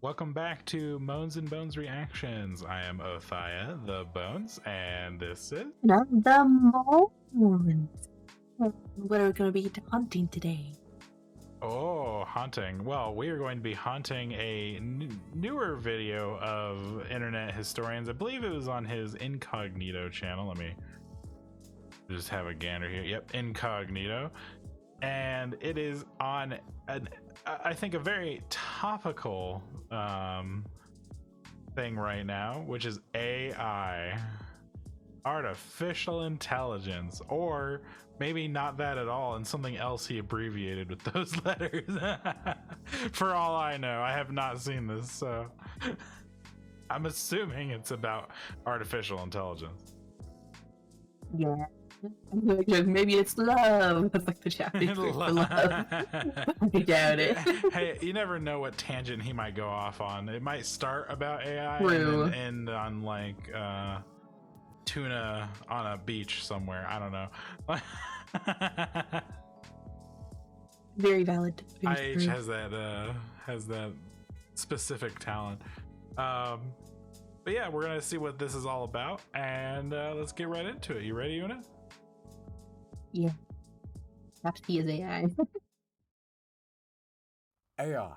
Welcome back to Moans and Bones Reactions. I am Othaya, the Bones, and this is... Not the moons. What are we going to be hunting today? Oh, haunting. Well, we are going to be haunting a newer video of internet historians. I believe it was on his Incognito channel. Let me just have a gander here. Yep, Incognito. And it is on I think a very topical thing right now, which is AI, artificial intelligence, or maybe not that at all and something else he abbreviated with those letters. For all I know, I have not seen this, so I'm assuming it's about artificial intelligence. Yeah. Maybe it's love. That's like the Japanese word for love. I doubt it. Hey, you never know what tangent he might go off on. It might start about AI True. and then end on like tuna on a beach somewhere. I don't know. Very valid. Very IH true. has that specific talent. But yeah, we're gonna see what this is all about, and let's get right into it. You ready, Una? Yeah. Perhaps he is AI. AI.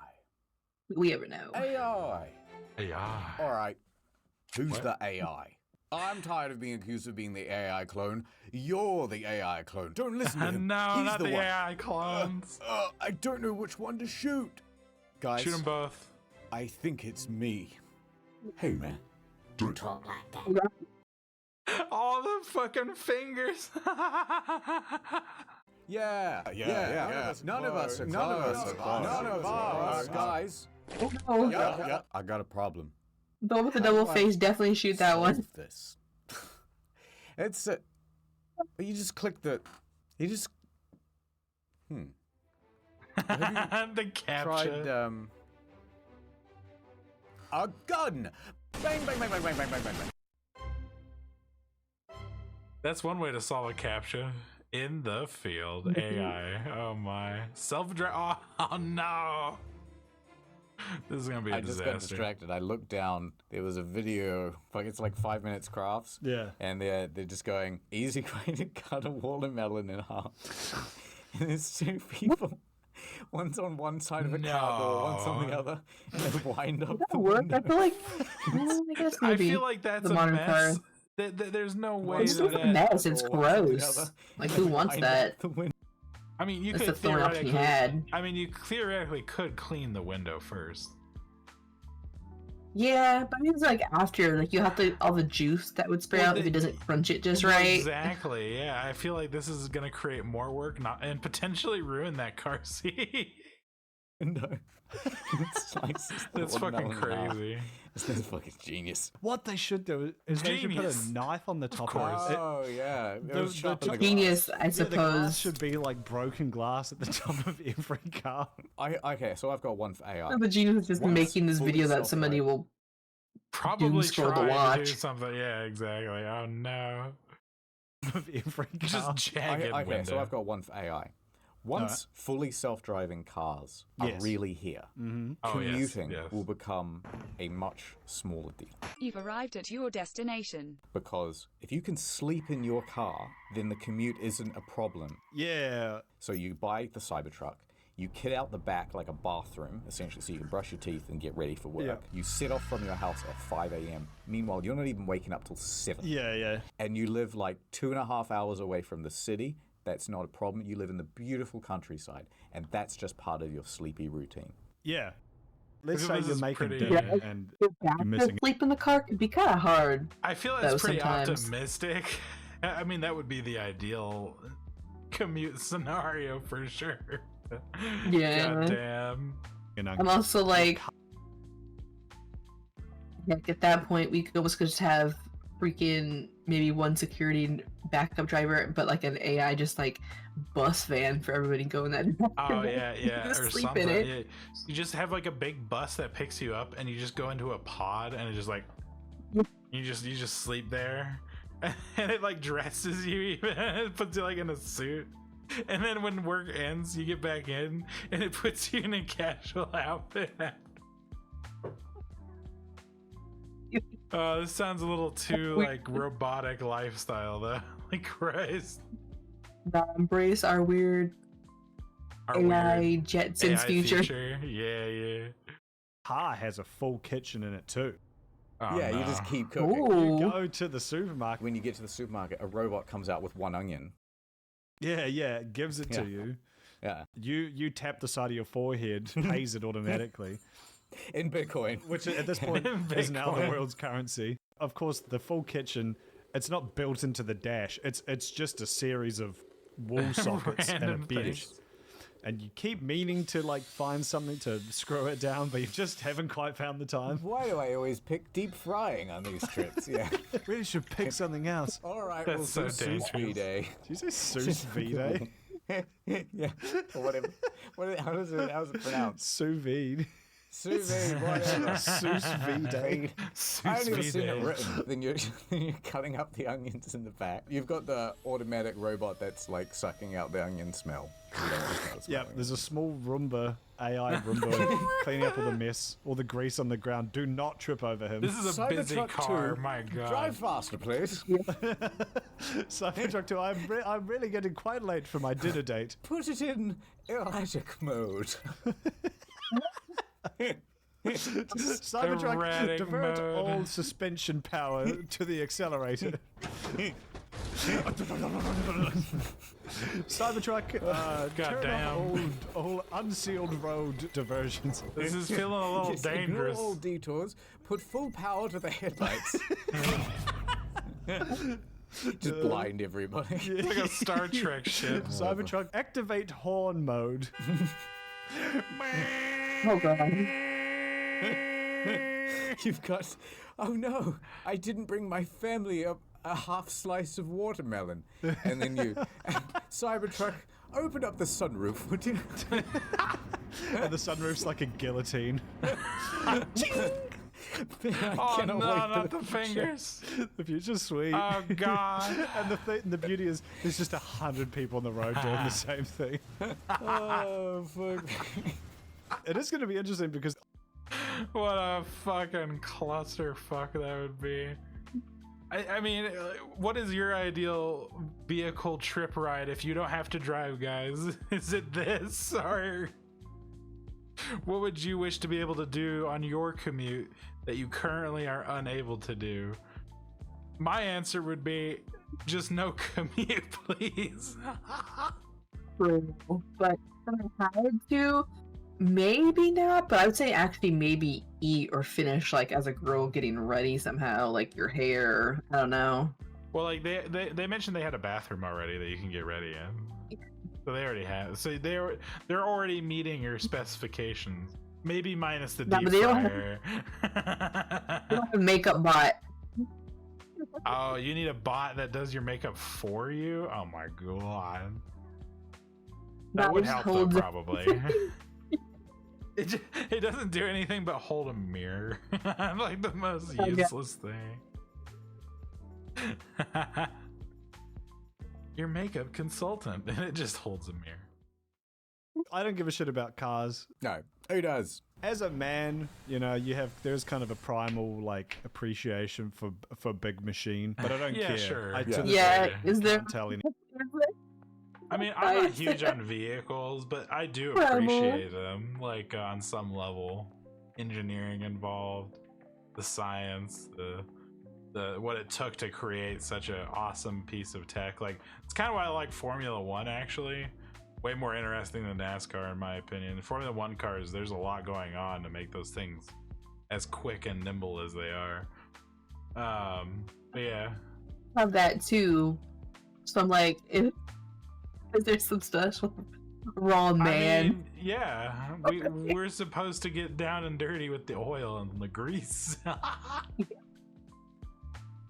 We ever know. AI. AI. All right. Who's What? the AI? I'm tired of being accused of being the AI clone. You're the AI clone. Don't listen to him. No, He's not the one. AI clones. I don't know which one to shoot. Guys, Shoot them both. I think it's me. Hey, man. Don't talk like that. All the fucking fingers. Yeah. None of us, guys. Oh no. Yeah. I got a problem. The one with the How double do I face, definitely shoot that one. solve This. It's you just click the. You just. The captcha. Tried a gun. Bang bang bang bang bang bang bang bang. That's one way to solve a captcha. In the field, AI. Oh my. Self-drive. Oh no. This is gonna be a I just got disaster. distracted. I looked down. There was a video. Like it's like 5 minutes crafts. Yeah. And they're just going easy way to cut a watermelon in half. And there's two people. One's on one side of a cardboard, one's on the other, and they wind up. That work? I feel like. I guess I maybe. feel like that's the a modern mess. car. There's no way It's that just a mess. It's gross. Like, who wants that? I mean, you That's could the only option he theoretically. had. I mean, you theoretically could clean the window first. Yeah, but I mean, it's like after, like you have to all the juice that would spray Well, out if it doesn't crunch it just Well, right. Exactly. Yeah, I feel like this is gonna create more work, and potentially ruin that car seat. No. Slices the That's fucking watermelon in half. crazy. That's fucking genius. What they should do is they should put Genius. a knife on the top course. of it. Oh yeah, it The- was sharp the in the Genius, glass. I Yeah, the glass suppose. should be like broken glass at the top of every car. Okay, so I've got one for AI. The genius is just Once making this fully video that somebody self-driving. will. Probably scroll to try to do watch. something. Yeah, exactly. Oh no. Of every car. Just jagged Okay, window. so I've got one for AI. Once fully self-driving cars are Yes. really here, Oh, yes, commuting yes. will become a much smaller deal. You've arrived at your destination. Because if you can sleep in your car, then the commute isn't a problem. Yeah. So you buy the Cybertruck, you kit out the back like a bathroom, essentially, so you can brush your teeth and get ready for work. Yeah. You set off from your house at 5 a.m. Meanwhile, you're not even waking up till 7. Yeah. And you live like 2.5 hours away from the city. That's not a problem. You live in the beautiful countryside, and that's just part of your sleepy routine. Yeah. Let's This say is you're making pretty- dinner Yeah. and You're you're missing it. sleep in the car could be kind of hard. I feel though, that's pretty sometimes. optimistic. I mean, that would be the ideal commute scenario for sure. Yeah. God damn. You know. I'm also like, like at that point, we could almost just have freaking maybe one security backup driver, but like an AI just like bus van for everybody going that. Oh yeah, yeah, Just or sleep something. in it. Yeah. You just have like a big bus that picks you up, and you just go into a pod, and it just like you just sleep there, and it like dresses you even, it puts you like in a suit, and then when work ends, you get back in, and it puts you in a casual outfit. This sounds a little too like robotic lifestyle though. Like Christ. Embrace our weird Our AI weird Jetsons AI future. feature. Yeah. car has a full kitchen in it too. Oh, yeah, you no. just keep cooking. You Ooh. go to the supermarket. When you get to the supermarket, a robot comes out with one onion. Yeah, it gives it Yeah. to you. Yeah. You tap the side of your forehead, pays it automatically, In Bitcoin. which at this point is now the world's currency. Of course, the full kitchen, it's not built into the dash. It's just a series of wall sockets and a Random bench. things. And you keep meaning to like find something to screw it down, but you just haven't quite found the time. Why do I always pick deep frying on these trips? Yeah. Really should pick something else. All right, That's we'll so do sous dangerous. vide. Did you say sous vide? Yeah, or whatever. How is it pronounced? Sous vide. Sous vide, whatever. Sous vide. I haven't even Sous seen it vide. written. Then you're cutting up the onions in the back. You've got the automatic robot that's like sucking out the onion smell. You don't want to start Yeah, smelling there's a small Roomba, AI Roomba, cleaning up all the mess, all the grease on the ground. Do not trip over him. This is a busy Cybertruck car. 2, My God. Drive faster, please. Cybertruck 2, I'm really getting quite late for my dinner date. Put it in erratic mode. Cybertruck, Erratic divert mode. all suspension power to the accelerator. Cybertruck, turn off Goddamn. all unsealed road diversions. This is feeling a little Just ignore dangerous. all detours. Put full power to the headlights. Just blind everybody. It's like a Star Trek ship. Cybertruck, activate horn mode. Oh god. You've got. Oh no! I didn't bring my family a half slice of watermelon. And then you, Cybertruck, open up the sunroof, would you? And the sunroof's like a guillotine. Oh no, not the fingers. The future's sweet. Oh God. And the beauty is, there's just 100 people on the road doing the same thing. Oh fuck! It is going to be interesting because What a fucking clusterfuck that would be. I mean, what is your ideal vehicle trip ride if you don't have to drive, guys? Is it this, or what would you wish to be able to do on your commute that you currently are unable to do? My answer would be just no commute, please. True. But if I had to, maybe not, but I would say actually maybe eat or finish like as a girl getting ready somehow, like your hair. I don't know. Well, like they mentioned they had a bathroom already that you can get ready in. So they already have. So they're already meeting your specifications. Maybe minus the No, deep but they don't fryer. You don't have a makeup bot. Oh, you need a bot that does your makeup for you? Oh my god. That That would just help though, holds it. probably. It doesn't do anything but hold a mirror. Like the most Okay. useless thing. Your makeup consultant, and it just holds a mirror. I don't give a shit about cars. No, who does? As a man, you know, there's kind of a primal like appreciation for big machine, but I don't Yeah, care. sure. I, to Yeah. this Yeah, day is there? can't tell any. I mean, I'm not huge on vehicles, but I do appreciate them, like on some level. Engineering involved, the science, the what it took to create such an awesome piece of tech. Like, it's kind of why I like Formula One, actually. Way more interesting than NASCAR, in my opinion. Formula One cars, there's a lot going on to make those things as quick and nimble as they are. But yeah. Have that too. So I'm like, if there's some stuff wrong, man. I mean, yeah, we're supposed to get down and dirty with the oil and the grease.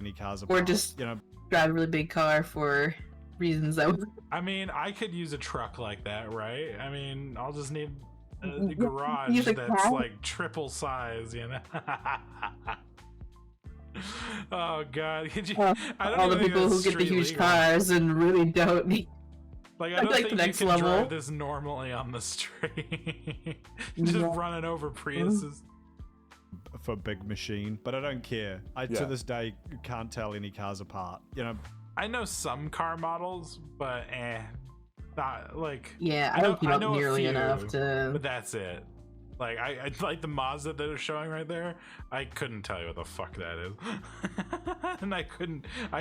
Any cars Or apart, just- you know, Drive a really big car for reasons that would. I mean, I could use a truck like that, right? I mean, I'll just need a Yeah, garage use a that's car. like triple size, you know? Oh god, could you? I don't All the even think people that's who get the street huge legal. cars and really don't need. Like, I That's don't like the think you next can level. drive this normally on the street. Just Yeah. running over Priuses. for big machine, but I don't care. I to this day can't tell any cars apart. You know, I know some car models, but not like. Yeah, I don't keep up know a nearly few, enough to. But that's it. Like I like the Mazda that they're showing right there. I couldn't tell you what the fuck that is, and I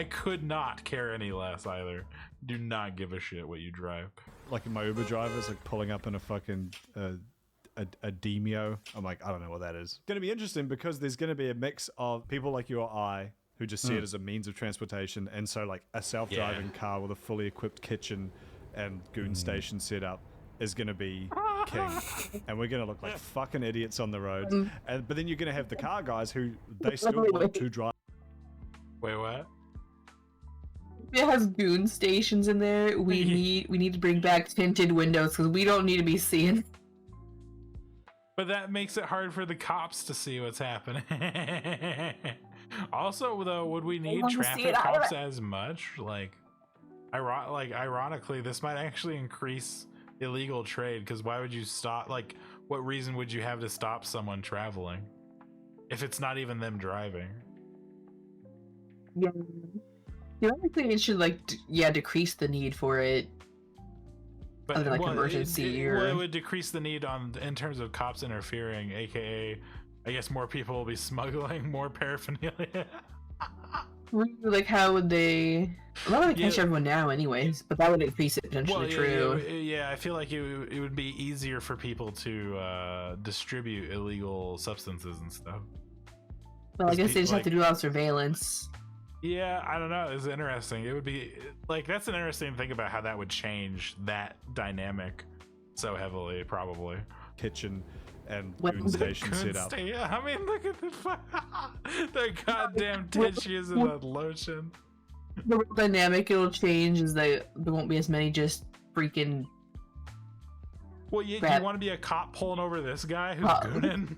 could not care any less either. Do not give a shit what you drive. like my Uber drivers like pulling up in a fucking a Demio. I'm like, I don't know what that is. It's gonna be interesting because there's gonna be a mix of people like you or I who just see it as a means of transportation, and so like a self-driving car with a fully equipped kitchen and goon station set up is gonna be king, and we're gonna look like fucking idiots on the roads. But then you're gonna have the car guys who they still want to drive. Wait, what? It has goon stations in there. We need to bring back tinted windows because we don't need to be seeing. But that makes it hard for the cops to see what's happening. Also, though, would we need traffic cops as much? Ironically, this might actually increase illegal trade, because why would you stop? Like, what reason would you have to stop someone traveling if it's not even them driving? Yeah. Theoretically, it should decrease the need for it. But other than emergency it would decrease the need in terms of cops interfering, aka, I guess more people will be smuggling more paraphernalia. Like, how would they? A lot of they catch everyone now, anyways. But that would increase it potentially. True. Yeah, I feel like it would be easier for people to distribute illegal substances and stuff. Well, I guess they just have to do a lot of surveillance. Yeah, I don't know. It's interesting. It would be like, that's an interesting thing about how that would change that dynamic so heavily, probably. Kitchen and goon station set up. I mean, look at the goddamn tissues and the lotion. The dynamic it'll change is that there won't be as many just freaking. Well, you want to be a cop pulling over this guy who's gooning?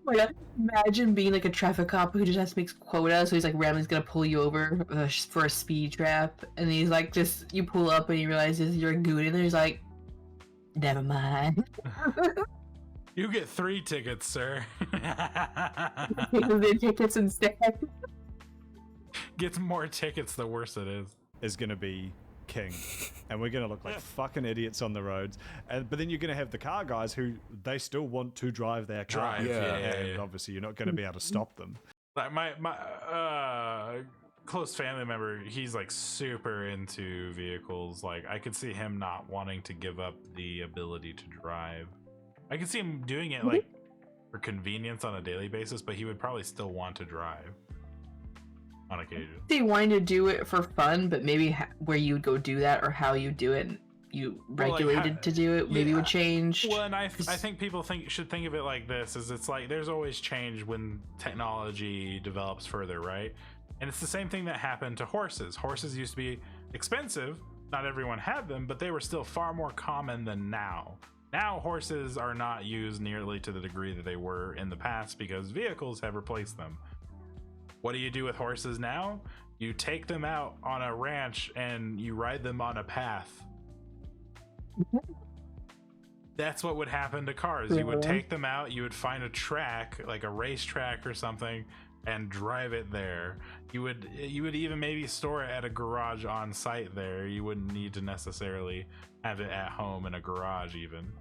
Like, imagine being like a traffic cop who just has to make quota, so he's like randomly gonna pull you over for a speed trap, and he's like, just you pull up and he realizes you're a goon, and he's like, never mind. You get 3 tickets, sir. The tickets instead. Gets more tickets the worse it is gonna be king, and we're gonna look like fucking idiots on the roads. But then you're gonna have the car guys who they still want to drive their car. And obviously you're not gonna be able to stop them. Like my close family member, he's like super into vehicles. Like, I could see him not wanting to give up the ability to drive. I could see him doing it like for convenience on a daily basis, but he would probably still want to drive on occasion. They wanted to do it for fun, but maybe where you would go do that or how you do it, you regulated to do it, maybe would change. Well, and I think people should think of it like this: is it's like there's always change when technology develops further, right? And it's the same thing that happened to horses. Horses used to be expensive. Not everyone had them, but they were still far more common than now. Now horses are not used nearly to the degree that they were in the past because vehicles have replaced them. What do you do with horses now? You take them out on a ranch and you ride them on a path. That's what would happen to cars. You would take them out, you would find a track, like a racetrack or something, and drive it there. You would even maybe store it at a garage on site there. You wouldn't need to necessarily have it at home in a garage even.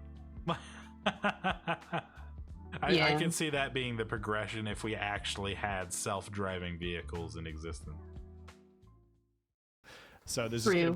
I can see that being the progression if we actually had self-driving vehicles in existence. So there's be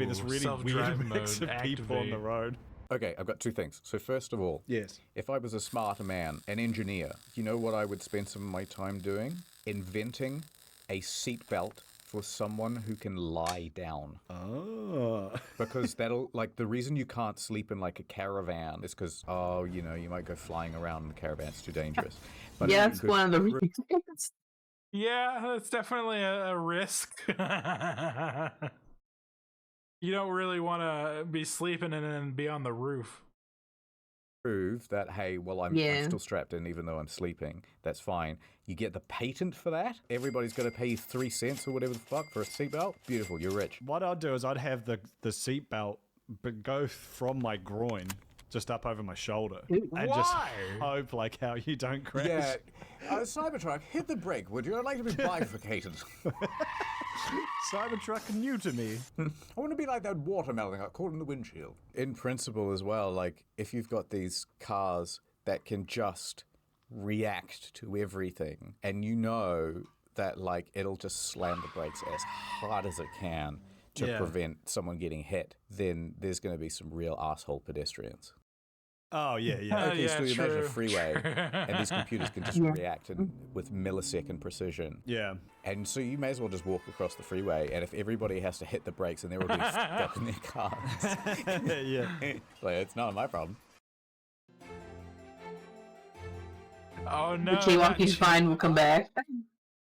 this really weird mix of people on the road. Okay, I've got 2 things. So first of all, if I was a smarter man, an engineer, you know what I would spend some of my time doing? Inventing a seatbelt for someone who can lie down. Oh. Because that'll, like, the reason you can't sleep in like a caravan is because, you know, you might go flying around in the caravan, it's too dangerous. But yeah, that's one of the reasons. Yeah, that's definitely a risk. You don't really want to be sleeping and then be on the roof. Prove that, hey, well, I'm still strapped in even though I'm sleeping. That's fine. You get the patent for that. Everybody's got to pay you 3 cents or whatever the fuck for a seatbelt. Beautiful, you're rich. What I'd do is I'd have the seatbelt but go from my groin just up over my shoulder. Why? And just hope like how you don't crash. Yeah. Cybertruck, hit the brake, would you? I'd like to be bifurcated. Cybertruck new to me. I want to be like that watermelon got caught in the windshield. In principle as well, like if you've got these cars that can just react to everything, and you know that like it'll just slam the brakes as hard as it can to prevent someone getting hit, then there's going to be some real asshole pedestrians. Oh, yeah. Okay, so you imagine a true. freeway, and these computers can just react with millisecond precision. Yeah. And so you may as well just walk across the freeway, and if everybody has to hit the brakes and they're all being stuck in their cars, Yeah. like, it's not my problem. Oh no! The Jaywalking's fine. We'll come back.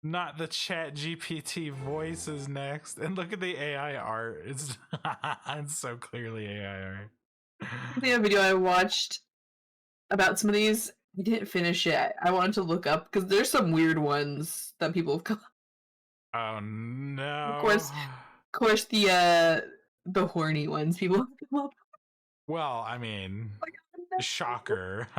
Not the Chat GPT voice is next, and look at the AI art. It's it's so clearly AI art. The other video I watched about some of these, I didn't finish it. I wanted to look up because there's some weird ones that people have come. Oh no! Of course, the horny ones people have come up. Well, I mean, shocker.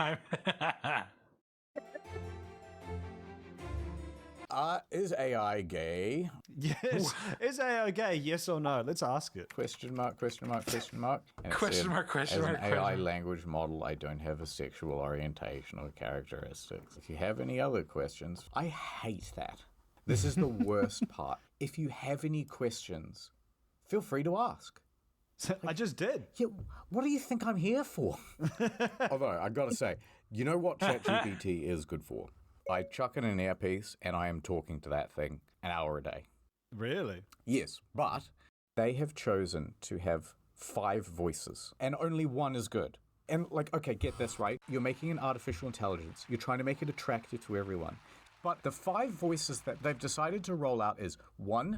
Is AI gay? Yes. Is AI gay? Yes or no? Let's ask it. Question mark, question mark, question mark. And it Question said, mark, question As mark, an question AI mark. language model, I don't have a sexual orientation or characteristics. If you have any other questions, I hate that. This is the worst part. If you have any questions, feel free to ask. I just did. Yeah, what do you think I'm here for? Although, I gotta say, you know what ChatGPT is good for? I chuck in an earpiece and I am talking to that thing an hour a day. Really? Yes, but they have chosen to have 5 voices and only one is good. And like, okay, get this right. You're making an artificial intelligence. You're trying to make it attractive to everyone. But the 5 voices that they've decided to roll out is 1,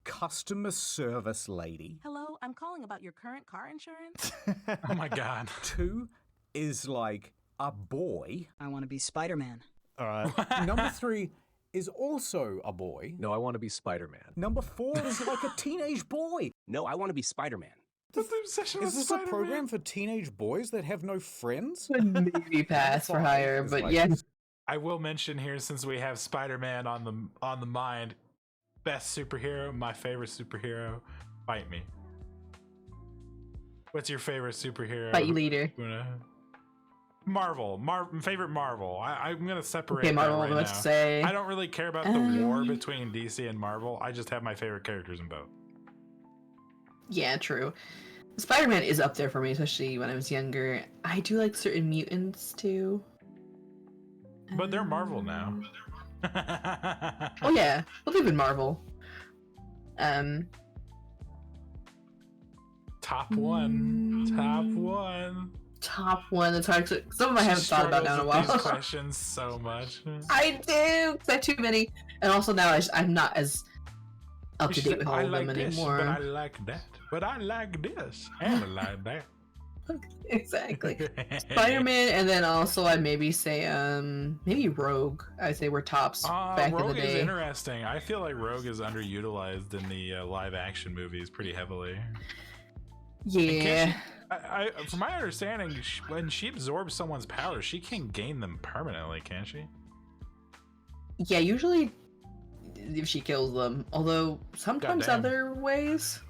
customer service lady. Hello, I'm calling about your current car insurance. Oh my god! 2 is like a boy. I want to be Spider-Man. All right. Number 3 is also a boy. No, I want to be Spider-Man. Number 4 is like a teenage boy. No, I want to be Spider-Man. What's the obsession with Is this Spider-Man? a program for teenage boys that have no friends? Would maybe pass for hire, It's but like- yes. I will mention here, since we have Spider-Man on the mind, best superhero, my favorite superhero. Fight me. What's your favorite superhero? Fight you leader. Una? Marvel. Favorite Marvel. I'm gonna separate. Okay, Marvel, that right let's now. say. I don't really care about the war between DC and Marvel. I just have my favorite characters in both. Yeah, true. Spider-Man is up there for me, especially when I was younger. I do like certain mutants too. But they're Marvel now. Oh yeah, we'll live in Marvel. Top one. Top one. Top one. That's hard. Some of them I haven't thought about now in a Struggles with while. these questions so much. I do, 'cause I have too many, and also now I'm not as up to date with all I of like them this, anymore. but I like that. But I like this, and I like that. Exactly. Spider-Man, and then also I'd maybe say maybe Rogue. I'd say we're tops back Rogue in the is day. interesting. I feel like Rogue is underutilized in the live action movies pretty heavily. Yeah. From my understanding, when she absorbs someone's powers, she can gain them permanently, can't she? Yeah, usually if she kills them. Although sometimes Goddamn. other ways.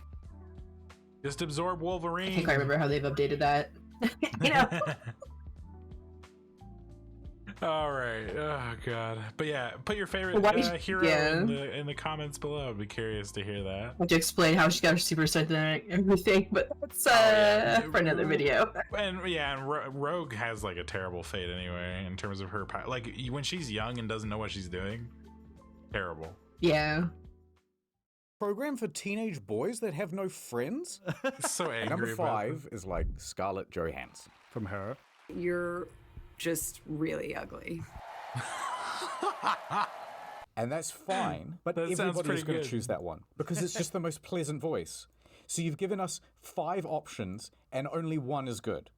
Just absorb Wolverine. I think I remember how they've updated that. You know. All right. Oh god. But yeah, put your favorite Why- hero yeah. in the comments below. I'd be curious to hear that. To explain how she got her super strength and everything, but that's yeah. for another video. And yeah, and Rogue has like a terrible fate anyway in terms of her power. Like when she's young and doesn't know what she's doing, terrible. Yeah. Program for teenage boys that have no friends? So angry. Number about 5 is like Scarlett Johansson. From her. You're just really ugly. And that's fine, but That sounds everybody's pretty going to good. choose that one because it's just the most pleasant voice. So you've given us 5 options and only one is good.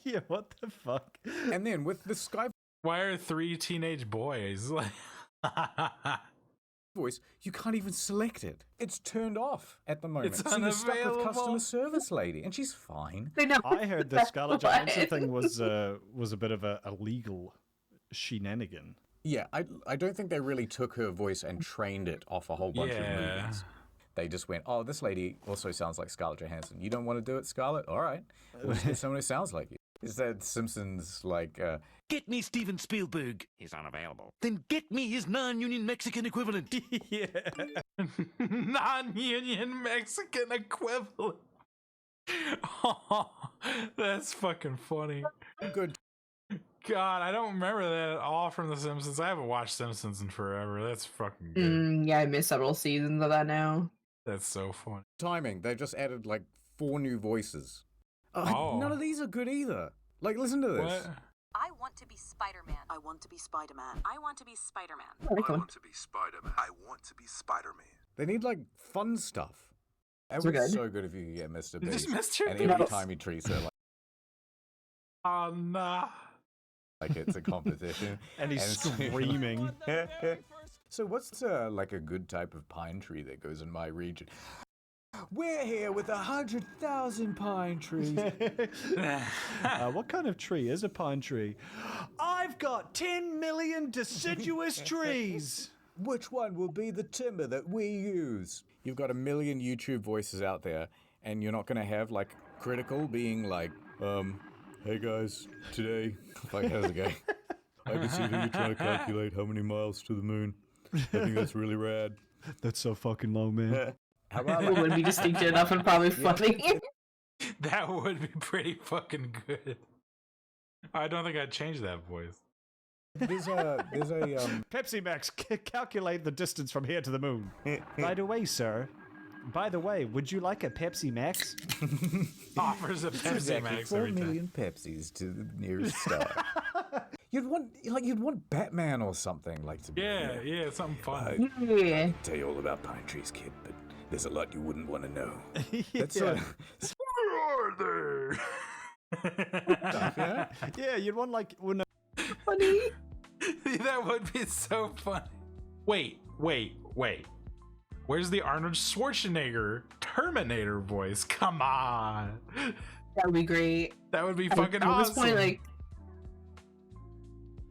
Yeah, what the fuck? And then with the Sky Why are 3 teenage boys? Like, voice, you can't even select it. It's turned off at the moment. It's so you're stuck with unavailable. customer service lady, and she's fine. I heard the Scarlett Johansson thing was a bit of a legal shenanigan. Yeah, I don't think they really took her voice and trained it off a whole bunch of movies. They just went, oh, this lady also sounds like Scarlett Johansson. You don't want to do it, Scarlett? All right. We'll just get someone who sounds like you. Is that Simpsons, like... Get me Steven Spielberg. He's unavailable. Then get me his non-union Mexican equivalent. Yeah. Non-union Mexican equivalent. Oh, that's fucking funny. Good. God, I don't remember that at all from The Simpsons. I haven't watched Simpsons in forever. That's fucking good. Yeah, I missed several seasons of that now. That's so funny. Timing. They've just added, like, 4 new voices. None of these are good either. Like, listen to this. What? I want to be Spider-Man. I want to be Spider-Man. I want to be Spider-Man. I want to be Spider-Man. I want to be Spider-Man. They need, like, fun stuff. It So was good. so good if you could get Mr. Is this Beast. Mr. And Beast? every time he treats her Oh, nah. like it's a competition. And he's screaming. So what's, like, a good type of pine tree that goes in my region? We're here with 100,000 pine trees. What kind of tree is a pine tree? I've got 10 million deciduous trees. Which one will be the timber that we use? You've got a million YouTube voices out there, and you're not going to have, like, Critical being like, hey guys, today, like, how's it going? I can see that you're trying to calculate how many miles to the moon. I think that's really rad. That's so fucking low, man. How about, It would be distinct enough and probably funny. That would be pretty fucking good. I don't think I'd change that voice. There's a Pepsi Max, calculate the distance from here to the moon. By the way, sir. By the way, would you like a Pepsi Max? Offers a Pepsi Max 4 every time. million Pepsis to the nearest star. You'd want Batman or something, like, to be Yeah, something fun. Yeah. tell you all about pine trees, kid, but there's a lot you wouldn't want to know. That's Yeah. Where are they? Yeah, you'd want like when Funny. That would be so funny. Wait. Where's the Arnold Schwarzenegger Terminator voice? Come on. That would be great. That would be fucking At awesome. this point, like,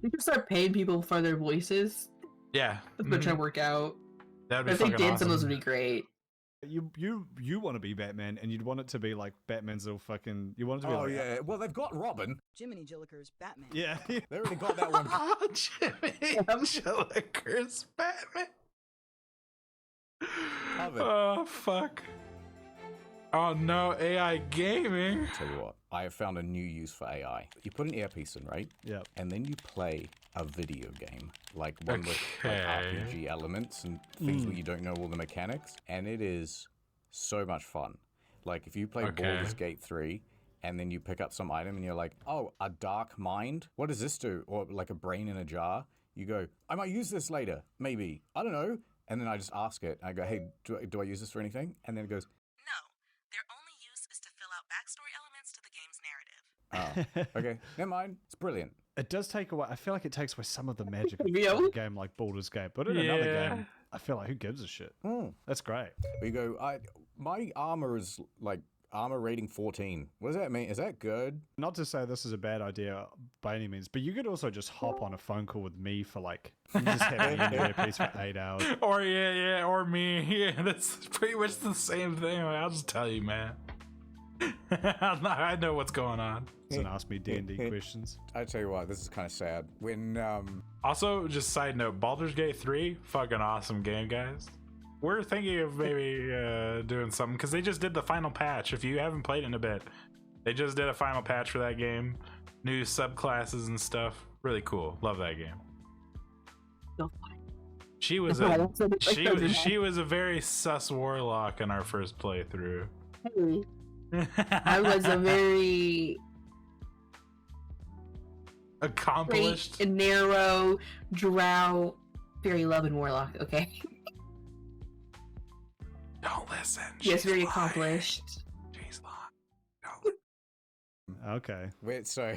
you can start paying people for their voices. Yeah. That's what trying to work out. That'd be If they fucking did, awesome. some of those would be great. you want to be Batman, and you'd want it to be like Batman's little fucking. You want it to be. Oh like, yeah, well they've got Robin. Jiminy Jilliker's Batman. Yeah. They already got that one. Oh, Jimmy Jilliker's Batman. Love it. Oh, fuck. Oh, no, AI gaming. Tell you what, I have found a new use for AI. You put an earpiece in, right? Yeah. And then you play a video game, like one with like Okay. RPG elements and things where you don't know all the mechanics, and it is so much fun. Like if you play Okay. Baldur's Gate 3, and then you pick up some item and you're like, oh, a dark mind? What does this do? Or like a brain in a jar? You go, I might use this later, maybe. I don't know. And then I just ask it. I go, hey, do I use this for anything? And then it goes, No, their only use is to fill out backstory elements to the game's narrative. oh, okay, never mind. It's brilliant. It does take away. I feel like it takes away some of the magic of Yeah. a game like Baldur's Gate, but in another Yeah. game, I feel like who gives a shit? Mm. That's great. We go, my armor is like armor rating 14. What does that mean? Is that good? Not to say this is a bad idea by any means, but you could also just hop on a phone call with me for like, you just have me in your earpiece for 8 hours. Or or me. Yeah, that's pretty much the same thing. I'll just tell you, man. I know what's going on. And ask me D&D questions. I tell you what, this is kind of sad. When Also, just side note, Baldur's Gate 3, fucking awesome game, guys. We're thinking of maybe doing something, because they just did the final patch. If you haven't played in a bit, they just did a final patch for that game. New subclasses and stuff. Really cool. Love that game. She was she was a very sus warlock in our first playthrough. I was a very accomplished, straight and narrow, drow, very loving warlock. Okay. Don't listen. Yes, very lying. accomplished. She's lying. Okay. wait, so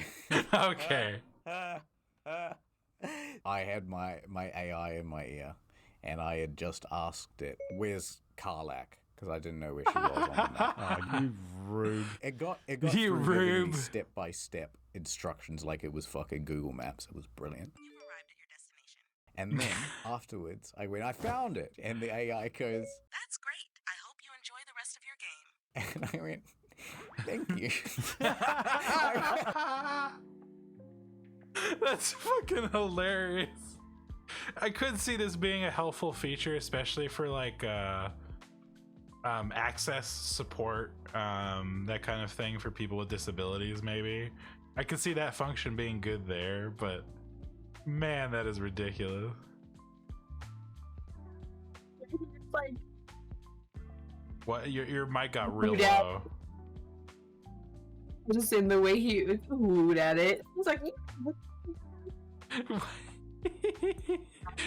Okay. I had my AI in my ear, and I had just asked it, "Where's Karlak?" Because I didn't know where she was on the map. Oh, you rube. It got You through giving me rube. step-by-step instructions like it was fucking Google Maps. It was brilliant. You've arrived at your destination. And then afterwards, I went, "I found it," and the AI goes, That's great. I hope you enjoy the rest of your game. and I went, "Thank you." That's fucking hilarious. I could see this being a helpful feature, especially for like access support, that kind of thing for people with disabilities. Maybe I could see that function being good there, but man, that is ridiculous. It's like, What? Your mic got real Yeah. low. just in the way he hooed at it. It's like,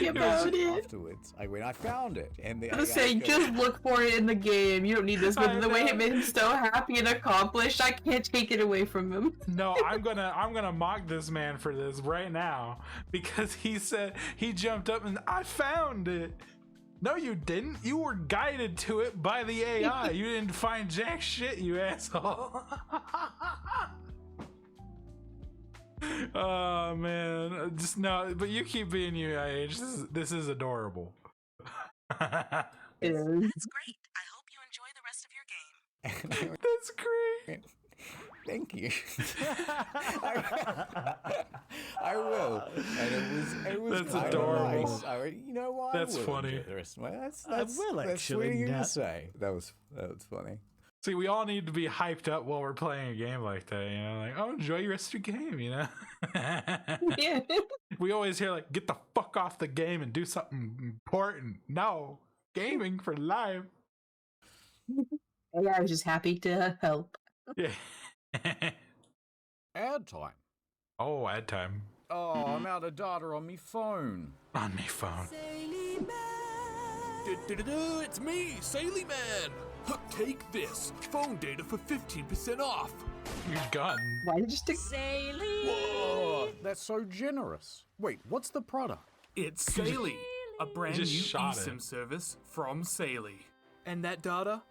about it. Afterwards, I went, "I found it," and the I AI was saying, goes, just look for it in the game. You don't need this, I but the way know. it made him so happy and accomplished, I can't take it away from him. No, I'm gonna mock this man for this right now because he said he jumped up and I found it. No, you didn't. You were guided to it by the AI. You didn't find jack shit, you asshole. Oh man, just no. But you keep being you, IH. This is adorable. It is. That's great. I hope you enjoy the rest of your game. and I went, That's great. "Thank you." I will. And it was That's kinda adorable. nice. I went, "You know what? I That's will funny. enjoy the rest of my-" That's will that's actually, sweet of you to Nat. say. That was funny. See, we all need to be hyped up while we're playing a game like that, you know? Like, oh, enjoy your rest of your game, you know? Yeah. We always hear, like, get the fuck off the game and do something important. No, gaming for life. I was just happy to help. Yeah. Ad time. Oh, ad time. Oh, I'm out of data on me phone. On me phone. It's me, Saily Man. Take this. Phone data for 15% off. You're gone. Why did you stick? Whoa, that's so generous. Wait, what's the product? It's Saily, a brand new just shot eSIM it. service from Saily. And that data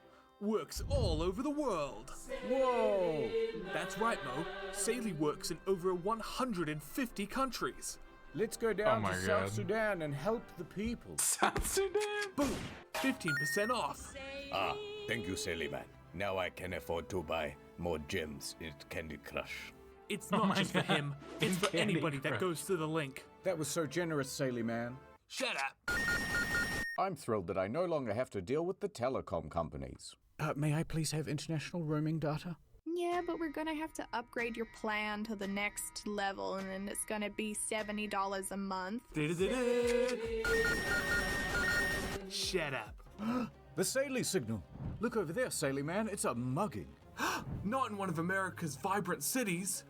works all over the world. Whoa! That's right, Mo. Saily works in over 150 countries. Let's go down my to God. South Sudan and help the people. South Sudan? Boom! 15% off. Ah, thank you, Silly Man. Now I can afford to buy more gems in Candy Crush. It's Oh not my just for God. him, it's for Candy anybody that Crush. goes to the link. That was so generous, Silly Man. Shut up. I'm thrilled that I no longer have to deal with the telecom companies. May I please have international roaming data? Yeah, but we're gonna have to upgrade your plan to the next level, and then it's gonna be $70 a month. Shut up. The Saley signal. Look over there, Saley Man. It's a mugging. Not in one of America's vibrant cities.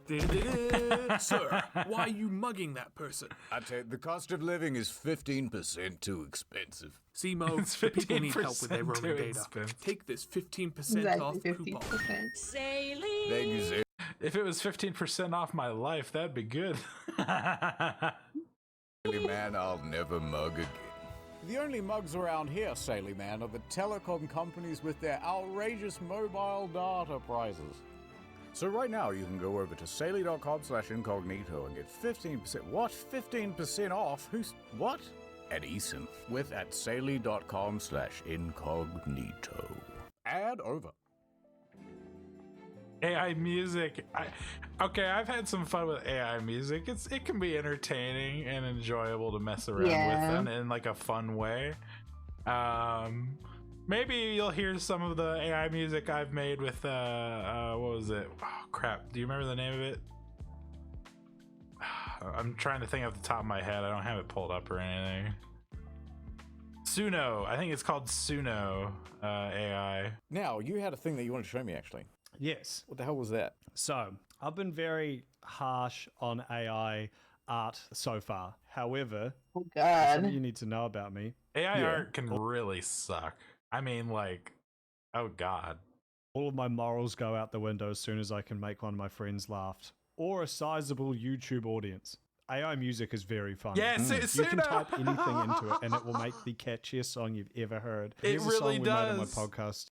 Sir, why are you mugging that person? I tell you, the cost of living is 15% too expensive. See, Mo, It's the people need help with their 15% roaming too data. expensive. Take this 15% Exactly, off 50%. coupon. Thank you, Saley. If it was 15% off my life, that'd be good. Saley Man, I'll never mug again. The only mugs around here, Saley Man, are the telecom companies with their outrageous mobile data prices. So right now, you can go over to Saley.com/incognito and get 15%. What? 15% off? Who's what? At eSIM with at Saley.com/incognito. Ad over. AI music. I've had some fun with AI music. It can be entertaining and enjoyable to mess around Yeah. with in like a fun way. Maybe you'll hear some of the AI music I've made with what was it? Oh crap! Do you remember the name of it? I'm trying to think off the top of my head. I don't have it pulled up or anything. Suno. I think it's called Suno AI. Now, you had a thing that you wanted to show me, actually. Yes. What the hell was that? So, I've been very harsh on AI art so far. However, Oh something God. you need to know about me. AI art can really suck. I mean, like, oh god. All of my morals go out the window as soon as I can make one of my friends laugh. Or a sizable YouTube audience. AI music is very fun. Yes, You can type anything into it, and it will make the catchiest song you've ever heard. Here's a song we made on my podcast.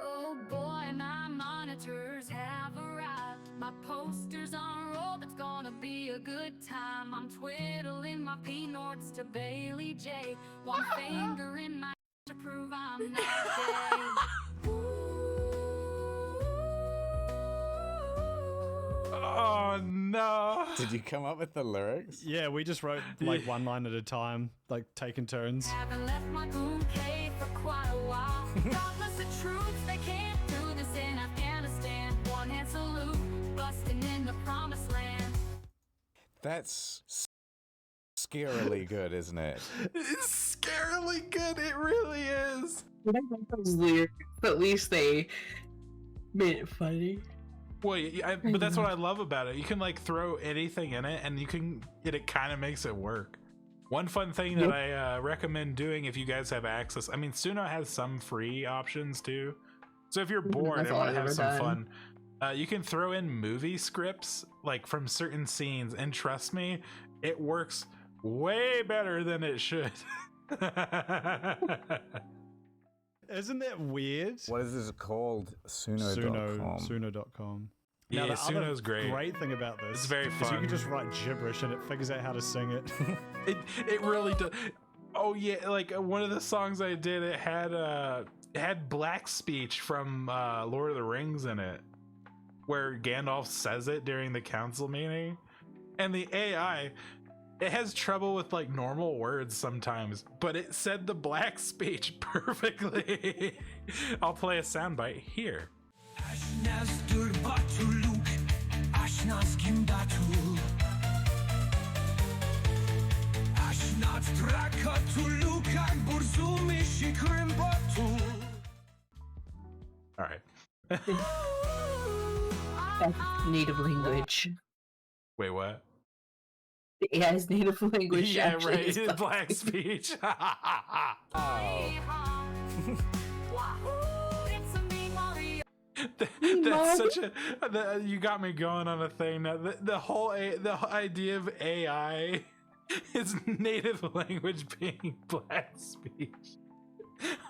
Oh boy, my monitors have arrived. My posters on roll, it's gonna be a good time. I'm twiddling my peanuts to Bailey J. One finger in my to prove I'm not gay. Oh no! Did you come up with the lyrics? Yeah, we just wrote like one line at a time, like taking turns. Haven't left my boom cave for quite a while. Godless the troops, they can't do this in Afghanistan. One hand salute, busting in the promised land. That's scarily good, isn't it? It's scarily good. It really is. Those lyrics, at least they made it funny. Well, but that's what I love about it. You can like throw anything in it, and it kind of makes it work. One fun thing that I recommend doing if you guys have access. I mean, Suno has some free options too. So if you're bored and want to have some fun, you can throw in movie scripts like from certain scenes, and trust me, it works way better than it should. Isn't that weird? What is this called? Suno.com. Suno.com. Yeah, Suno's great. Great thing about this, it's very fun. Is you can just write gibberish and it figures out how to sing it. It really does. Oh yeah, like one of the songs I did, it had black speech from Lord of the Rings in it, where Gandalf says it during the council meeting, and the AI. It has trouble with like normal words sometimes, but it said the black speech perfectly. I'll play a soundbite here. All right. That's native language. Wait, what? The AI's native language. Yeah, right. It's black speech. That's such a. You got me going on a thing. Now, the whole idea of AI is native language being black speech.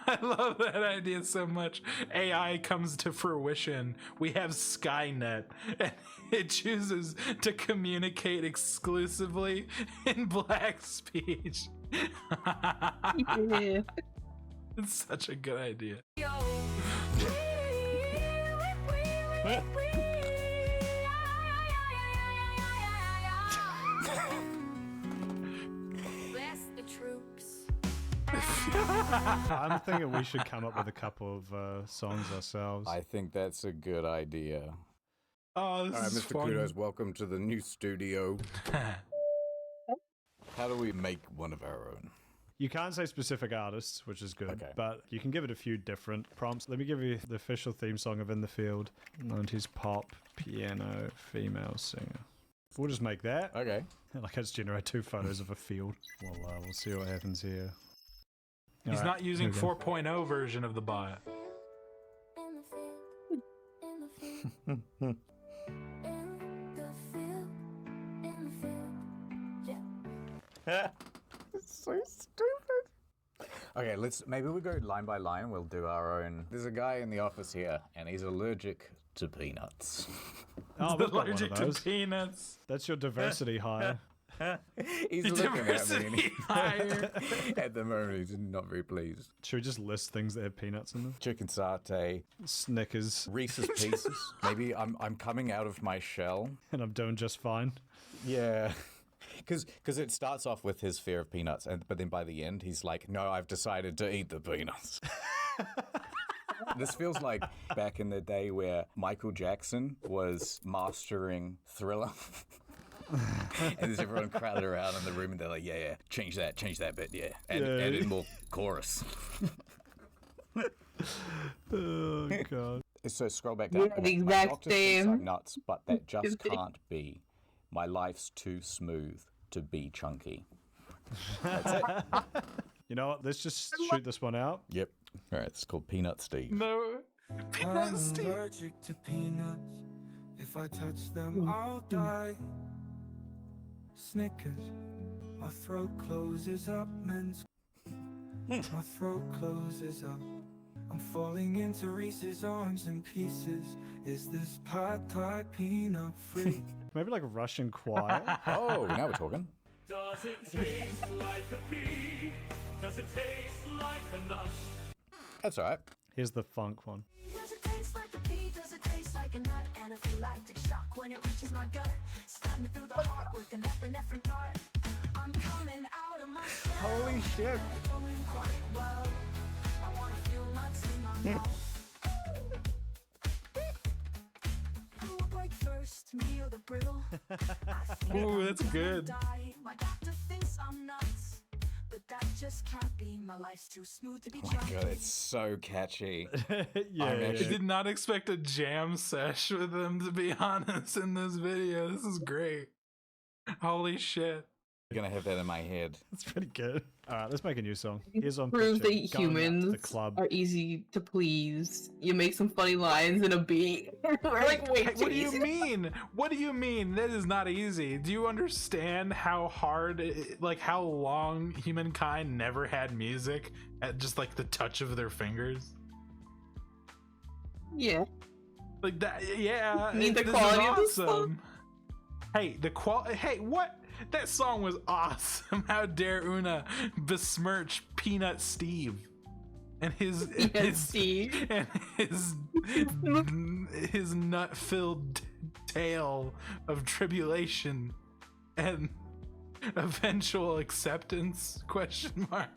I love that idea so much. AI comes to fruition. We have Skynet, and it chooses to communicate exclusively in black speech. Yeah. It's such a good idea. I'm thinking we should come up with a couple of songs ourselves. I think that's a good idea. Oh, this All right, is Mr. fun. Kudos, welcome to the new studio. How do we make one of our own? You can't say specific artists, which is good, Okay. but you can give it a few different prompts. Let me give you the official theme song of In the Field. 90s pop, piano, female singer. We'll just make that. Okay. Like, let's generate 2 photos of a field. We'll see what happens here. He's All right, not using here we go. 4.0 version of the bot. It's so stupid. Okay, maybe we go line by line. We'll do our own. There's a guy in the office here, and he's allergic to peanuts. Oh, we've got one of Allergic to those. peanuts. That's your diversity hire. He's looking at me, and at the moment he's not very pleased. Should we just list things that have peanuts in them? Chicken satay, Snickers, Reese's Pieces. Maybe I'm coming out of my shell. and I'm doing just fine. Yeah. Because it starts off with his fear of peanuts, but then by the end he's like, no, I've decided to eat the peanuts. This feels like back in the day where Michael Jackson was mastering Thriller. And there's everyone crowded around in the room, and they're like, yeah, change that bit, yeah. And add in more chorus. Oh, God. So scroll back down. Yeah, the My exact doctor thinks I'm same. nuts, but that just can't be. My life's too smooth to be chunky. That's it. You know what? Let's just shoot this one out. Yep. All right, it's called Peanut Steve. No. Peanut Steve. Allergic to peanuts. If I touch them, I'll die. Snickers. My throat closes up, men's. My throat closes up. I'm falling into Reese's arms in pieces. Is this pot pie peanut free? Maybe like a Russian choir. Oh, now we're talking. Does it taste like a pea? Does it taste like a nut? That's all right. Here's the funk one. Does it taste like a pea? Does it taste like a nut? Anaphylactic shock when it reaches my gut. Stab me through the heart with an epinephrine dart. I'm coming out of my shell. Holy shit. Going quite well. I wanna feel nuts in my mouth. Who will break first, me or the brittle? Ooh, that's good. My doctor thinks I'm nuts, but that just can't be. My life's too smooth to be Oh my god, it's so catchy. I did not expect a jam sesh with them, to be honest, in this video. This is great. Holy shit. I'm gonna have that in my head. That's pretty good. All right, let's make a new song. Here's on Prove picture, that going out to humans the club. are easy to please. You make some funny lines in a beat. We're like, wait, What do you mean? What do you mean? That is not easy. Do you understand how hard, like how long humankind never had music at just like the touch of their fingers? Yeah. Like that, yeah. You mean the this quality is of the song? awesome. Hey, Hey, what? That song was awesome. How dare Una besmirch Peanut Steve and his his nut-filled tale of tribulation and eventual acceptance? Question mark.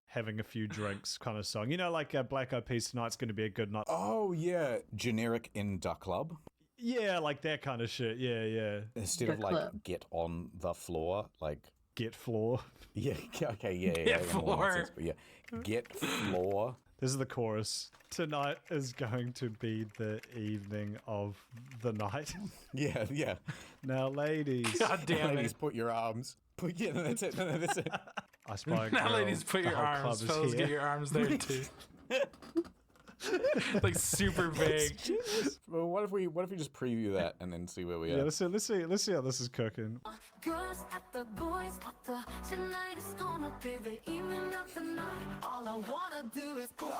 Having a few drinks kind of song. You know, like Black Eyed Peas Tonight's going to be a good night. Oh yeah, generic in Duck Club. Yeah, like that kind of shit. Yeah, yeah. Instead of like get on the floor, like get floor. Yeah. Okay. Yeah. Get floor. Sense, but yeah. Get floor. This is the chorus. Tonight is going to be the evening of the night. Yeah. Yeah. Now, ladies. God damn ladies, it. Put your arms. Yeah, that's it. No, that's it. I spy a Now, girl, ladies, put the your whole arms. club is Fellas, here. get your arms there too. Like super vague. Well, what if we just preview that and then see where we are? Yeah, let's see how this is cooking. Girls at the boys, but tonight is gonna be the evening of the night. All I wanna do is go.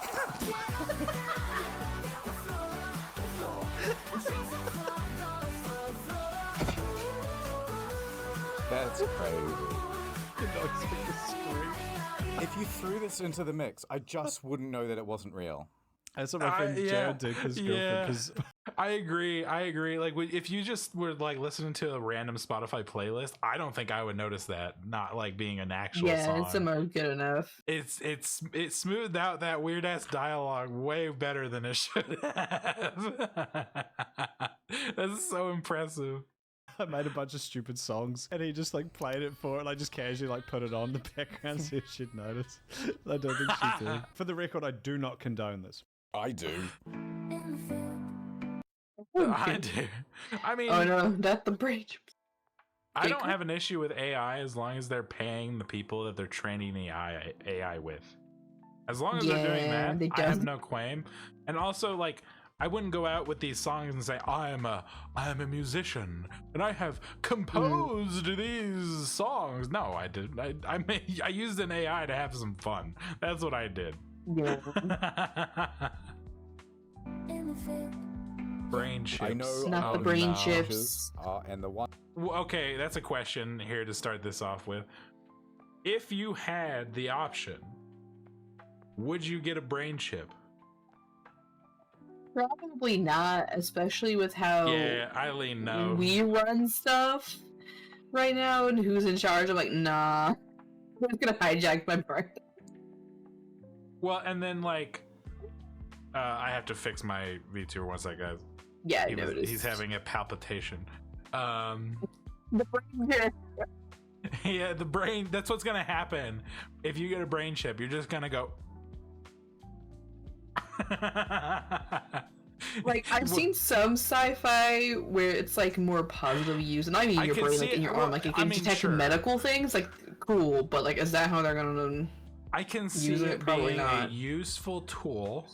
That's crazy. If you threw this into the mix, I just wouldn't know that it wasn't real. That's what my friend Jared did his girlfriend. Because I agree. Like, if you just were like listening to a random Spotify playlist, I don't think I would notice that not like being an actual song. Yeah, it's almost good enough. It smoothed out that weird ass dialogue way better than it should have. That's so impressive. I made a bunch of stupid songs and he just like played it for it, like just casually like put it on the background, see if she'd notice. I don't think she did. For the record, I do not condone this. I do. I do. I mean, oh no, that's the bridge. I don't have an issue with AI as long as they're paying the people that they're training the AI with. As long as they're doing that, I have no claim. And also, like, I wouldn't go out with these songs and say I am a musician and I have composed these songs. No, I didn't. I used an AI to have some fun. That's what I did. Yeah. Brain chips. I know. Not the brain chips. And the one. Okay, that's a question here to start this off with. If you had the option, would you get a brain chip? Probably not, especially with how Eileen, no. we run stuff right now and who's in charge. I'm like, nah. Who's gonna hijack my brain? Well, and then like I have to fix my VTuber one sec, guys. Yeah, I noticed. He's having a palpitation. The brain chip. Yeah, the brain, that's what's gonna happen. If you get a brain chip, you're just gonna go like I've seen some sci-fi where it's like more positively used, and I mean your brain like in your arm, like it can detect medical things, like cool, but like is that how they're gonna I can see it probably being a useful tool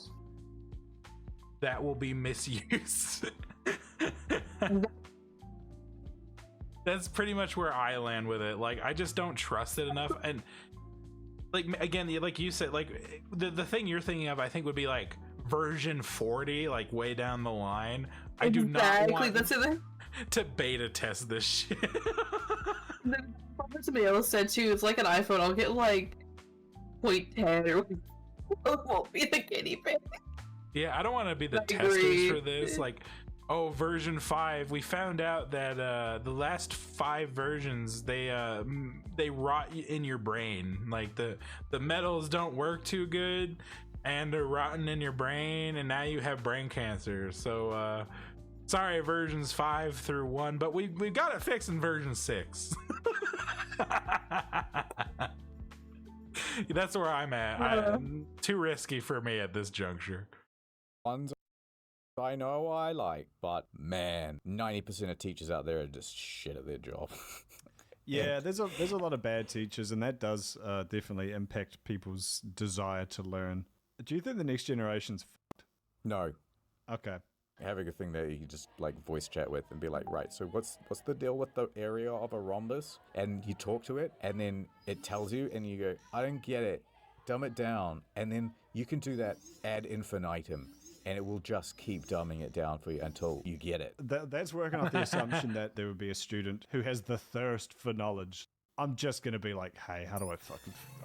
that will be misused. That's pretty much where I land with it. Like, I just don't trust it enough. And like, again, like you said, like the thing you're thinking of, I think would be like version 40, like way down the line. I do not want to beta test this shit. Then somebody else said too, it's like an iPhone. I'll get like 0.10 or it won't be the guinea pig. Yeah, I don't want to be the testers for this. Like, oh, version 5. We found out that the last 5 versions they rot in your brain. Like the metals don't work too good, and they're rotting in your brain, and now you have brain cancer. So sorry, versions 5 through 1, but we got it fixed in version 6. That's where I'm at. Too risky for me at this juncture. Ones I know I like, but man, 90% of teachers out there are just shit at their job. Yeah, there's a lot of bad teachers, and that does definitely impact people's desire to learn. Do you think the next generation's fucked? No. Okay. Having a thing that you can just like voice chat with and be like, right, so what's the deal with the area of a rhombus? And you talk to it, and then it tells you, and you go, I don't get it, dumb it down. And then you can do that ad infinitum, and it will just keep dumbing it down for you until you get it. That's working off the assumption that there would be a student who has the thirst for knowledge. I'm just going to be like, hey, how do I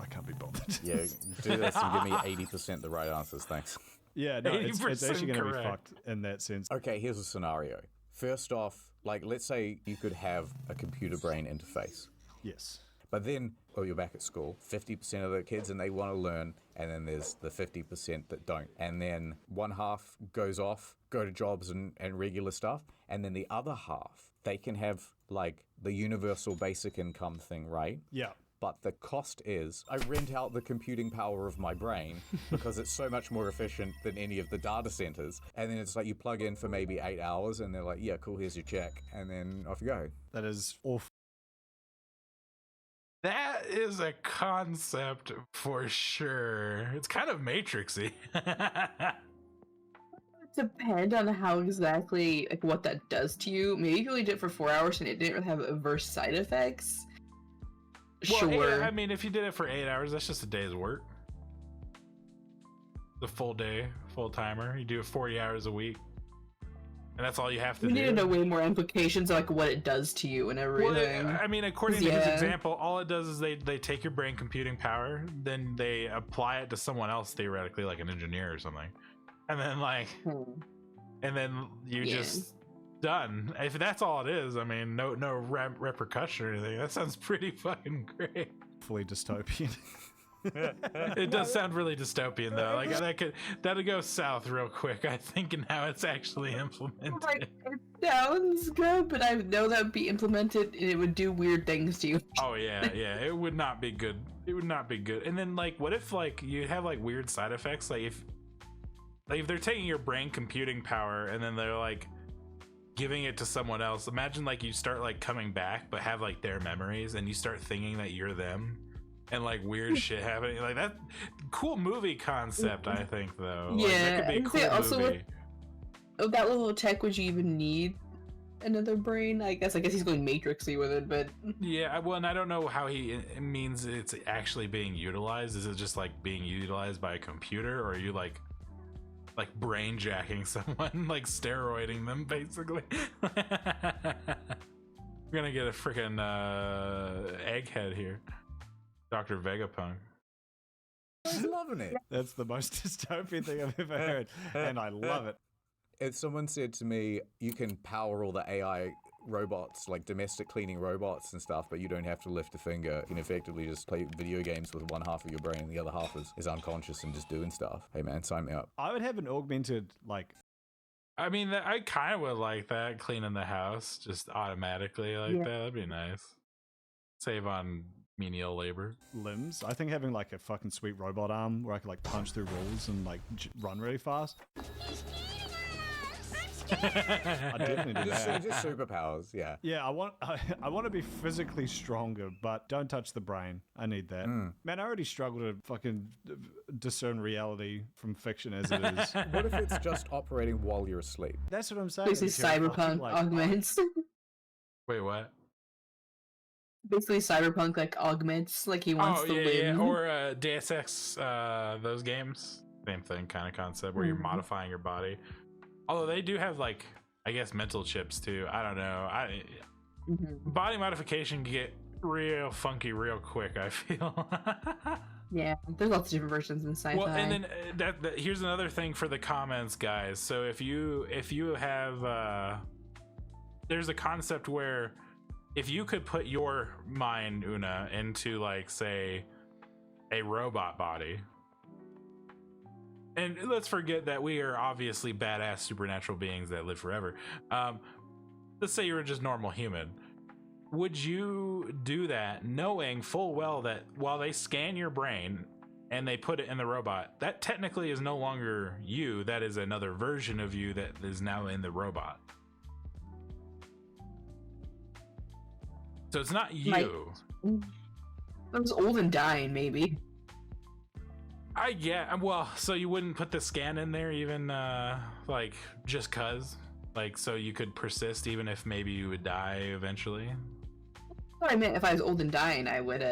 can't be bothered. Yeah, do this and give me 80% the right answers, thanks. Yeah, no, it's actually going to be fucked in that sense. Okay, here's a scenario. First off, like, let's say you could have a computer-brain interface. Yes. But then, you're back at school, 50% of the kids and they want to learn, and then there's the 50% that don't. And then one half goes off, go to jobs and regular stuff, and then the other half, they can have, like, the universal basic income thing, right? Yeah. But the cost is, I rent out the computing power of my brain because it's so much more efficient than any of the data centers. And then it's like you plug in for maybe 8 hours and they're like, yeah, cool, here's your check. And then off you go. That is awful. That is a concept for sure. It's kind of Matrixy. Depend on how exactly, like, what that does to you. Maybe if you only did it for 4 hours and it didn't really have adverse side effects. Well, sure. I mean, if you did it for 8 hours, that's just a day's work. The full day, full timer. You do it 40 hours a week. And that's all you have to do. We need to know way more implications of, like, what it does to you and everything. Well, I mean, according to his example, all it does is they take your brain computing power, then they apply it to someone else, theoretically, like an engineer or something. And then, like, and then you just done. If that's all it is, I mean, no repercussion or anything. That sounds pretty fucking great. Fully dystopian. It does sound really dystopian though. Like that'll go south real quick, I think, in how it's actually implemented. Like, it sounds good, but I know that would be implemented and it would do weird things to you. Oh yeah, it would not be good. It would not be good. And then, like, what if, like, you have, like, weird side effects? Like if they're taking your brain computing power and then they're, like, giving it to someone else. Imagine, like, you start, like, coming back but have, like, their memories, and you start thinking that you're them, and, like, weird shit happening. Like, that cool movie concept, I think, though. Yeah, like, that could be a cool also movie. With that level of tech, would you even need another brain? I guess he's going Matrixy with it, but yeah, well, and I don't know how he means it's actually being utilized. Is it just, like, being utilized by a computer, or are you, like brain jacking someone, like steroiding them, basically? We're gonna get a freaking egghead here, Dr. Vegapunk. I'm loving it. That's the most dystopian thing I've ever heard, and I love it. If someone said to me, you can power all the AI robots, like domestic cleaning robots and stuff, but you don't have to lift a finger, you can effectively just play video games with one half of your brain and the other half is unconscious and just doing stuff. Hey man, sign me up. I would have an augmented, like... I mean, I kind of would like that, cleaning the house just automatically like that. That'd be nice. Save on menial labor. Limbs. I think having, like, a fucking sweet robot arm where I could, like, punch through walls and, like, run really fast. I definitely do that. Just superpowers, yeah. Yeah, I want to be physically stronger, but don't touch the brain. I need that. Man, I already struggle to fucking discern reality from fiction as it is. What if it's just operating while you're asleep? That's what I'm saying. This is cyberpunk augments. Wait, what? Basically, cyberpunk like augments, like he wants to win. Or Deus Ex, those games, same thing, kind of concept where you're modifying your body. Although they do have like, I guess, mental chips too. I don't know. Body modification can get real funky real quick, I feel. Yeah, there's lots of different versions in sci-fi. Well, and then that here's another thing for the comments, guys. So if you have there's a concept where if you could put your mind, Una, into like, say, a robot body, and let's forget that we are obviously badass supernatural beings that live forever. Let's say you're just normal human. Would you do that knowing full well that while they scan your brain and they put it in the robot, that technically is no longer you, that is another version of you that is now in the robot? So it's not you. I was old and dying, maybe. Well, so you wouldn't put the scan in there even like just cuz? Like, so you could persist even if maybe you would die eventually? What I meant, if I was old and dying, I would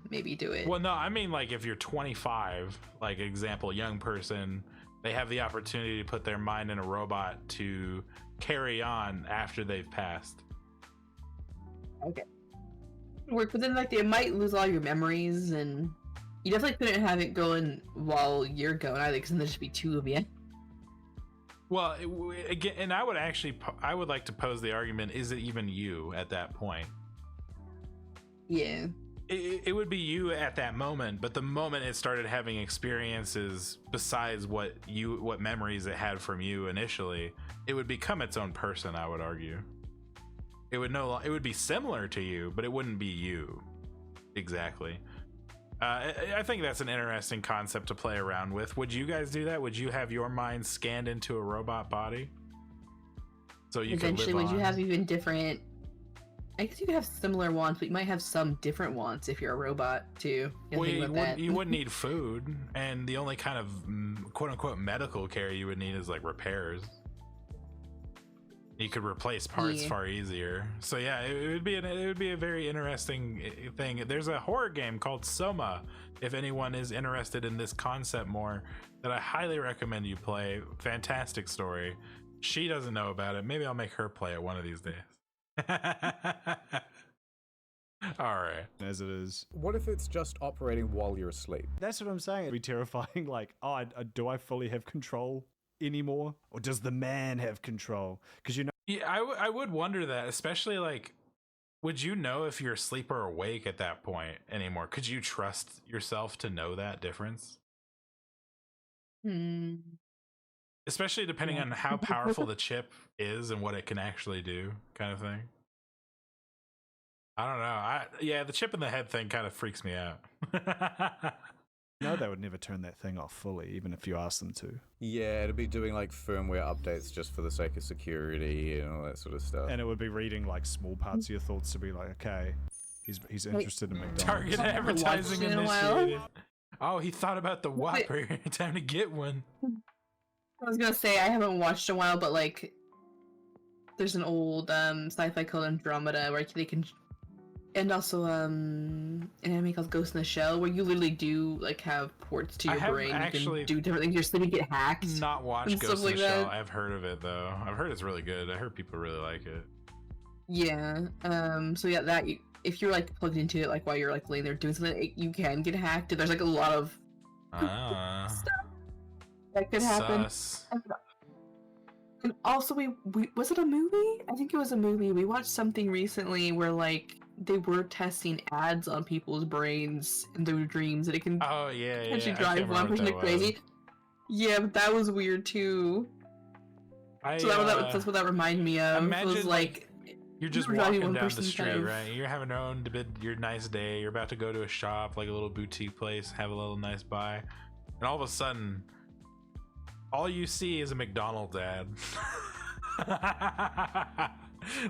maybe do it. Well, no, I mean like if you're 25, like example, young person, they have the opportunity to put their mind in a robot to carry on after they've passed. Okay. Work, but then like they might lose all your memories, and you definitely couldn't have it going while you're going either, because then there'd just be two of you. Well, again, and I would like to pose the argument: is it even you at that point? Yeah. It would be you at that moment, but the moment it started having experiences besides what memories it had from you initially, it would become its own person. I would argue. It would be similar to you, but it wouldn't be you exactly. I think that's an interesting concept to play around with. Would you guys do that? Would you have your mind scanned into a robot body? So you eventually, could live would you on? have even different? I guess you could have similar wants, but you might have some different wants if you're a robot too. Well, you wouldn't need food, and the only kind of quote unquote medical care you would need is like repairs. You could replace parts far easier. So yeah, it would be a very interesting thing. There's a horror game called Soma, if anyone is interested in this concept more, that I highly recommend you play. Fantastic story. She doesn't know about it. Maybe I'll make her play it one of these days. All right. As it is. What if it's just operating while you're asleep? That's what I'm saying. It'd be terrifying. Like, do I fully have control anymore, or does the man have control? Because yeah, I would wonder that, especially like, would you know if you're asleep or awake at that point anymore? Could you trust yourself to know that difference? Especially depending on how powerful the chip is and what it can actually do, kind of thing. I don't know. The chip in the head thing kind of freaks me out. No, they would never turn that thing off fully, even if you asked them to. Yeah, it'd be doing like firmware updates just for the sake of security and all that sort of stuff. And it would be reading like small parts of your thoughts to be like, okay, he's interested in McDonald's. Target advertising initiated. Oh, he thought about the Whopper. Time to get one. I was gonna say I haven't watched in a while, but like, there's an old sci-fi called Andromeda where they can. And also an anime called Ghost in the Shell, where you literally do like have ports to your brain. You can do different things. You're sleeping, get hacked. Not watch Ghost in the Shell. I've heard of it though. I've heard it's really good. I heard people really like it. Yeah. So yeah, that if you're like plugged into it, like while you're like laying there doing something, you can get hacked. And there's like a lot of stuff that could happen. And also, we was it a movie? I think it was a movie. We watched something recently where like they were testing ads on people's brains in their dreams, and it can actually drive one person crazy. Yeah, but that was weird too. That's what that reminded me of. Imagine it was like you're just walking down the street, right? You're having your nice day. You're about to go to a shop, like a little boutique place, have a little nice buy, and all of a sudden, all you see is a McDonald's ad.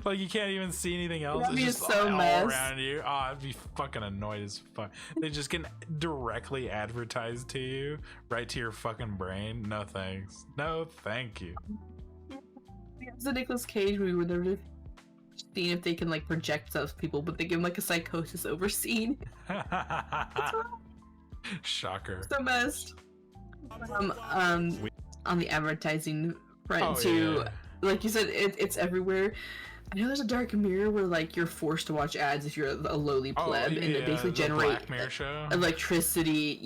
Like you can't even see anything else. It's just so all around you. Oh, I'd be fucking annoyed as fuck. They just can directly advertise to you, right to your fucking brain. No thanks. No thank you. It's a Nicolas Cage movie where they're seeing if they can like project those people, but they give them like a psychosis over scene. Shocker. So messed. On the advertising front too, like you said, it's everywhere. I know there's a dark mirror where like you're forced to watch ads if you're a lowly pleb, and they basically generate Black Mirror show? Electricity,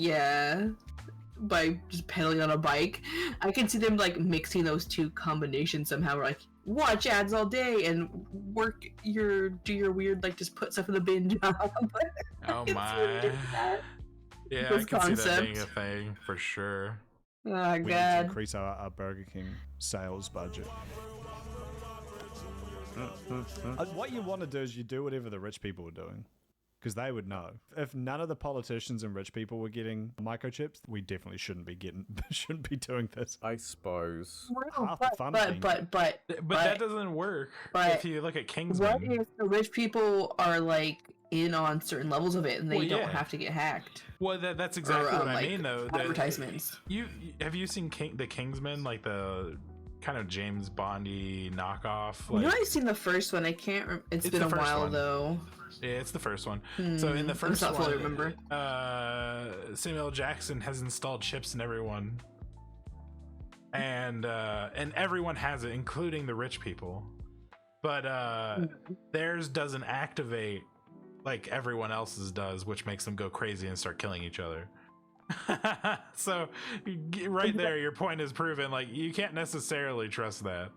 by just pedaling on a bike. I can see them like mixing those two combinations somehow, like watch ads all day and do your weird like just put stuff in the bin job. Oh my. Yeah, I can see that being a thing for sure. Oh we need to increase our Burger King sales budget. What you want to do is you do whatever the rich people are doing, because they would know. If none of the politicians and rich people were getting microchips, we definitely shouldn't be doing this. I suppose. Half the funding. But that doesn't work. If you look at Kingsman. What if the rich people are like in on certain levels of it and they don't have to get hacked? Well, that's exactly what I mean, though. Advertisements. Have you seen the Kingsman, like the kind of James Bondy knockoff? Like, I've seen the first one. I can't. It's been a while though. Yeah, it's the first one. So in the first one, fully remember. Samuel L. Jackson has installed chips in everyone, and everyone has it, including the rich people. But theirs doesn't activate like everyone else's does, which makes them go crazy and start killing each other. So right there, your point is proven. Like, you can't necessarily trust that.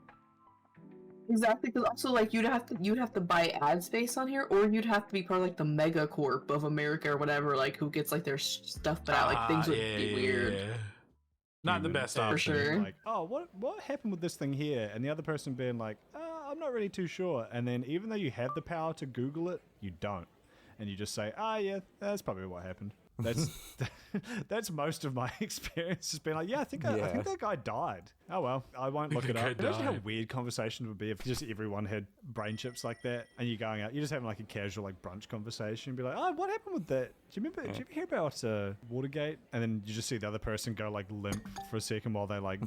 Exactly, because also like you'd have to buy ad space on here, or you'd have to be part of like the mega corp of America or whatever, like who gets like their stuff put out. Like things would be weird. Not the best option. For sure. Like, oh, what happened with this thing here? And the other person being like, I'm not really too sure. And then even though you have the power to Google it, you don't. And you just say, yeah, that's probably what happened. That's most of my experience has been like, I think that guy died. Oh well, I won't look it up. Imagine how weird conversations would be if just everyone had brain chips like that, and you're going out, you're just having like a casual like brunch conversation, and be like, what happened with that? Do you ever hear about Watergate? And then you just see the other person go like limp for a second while they like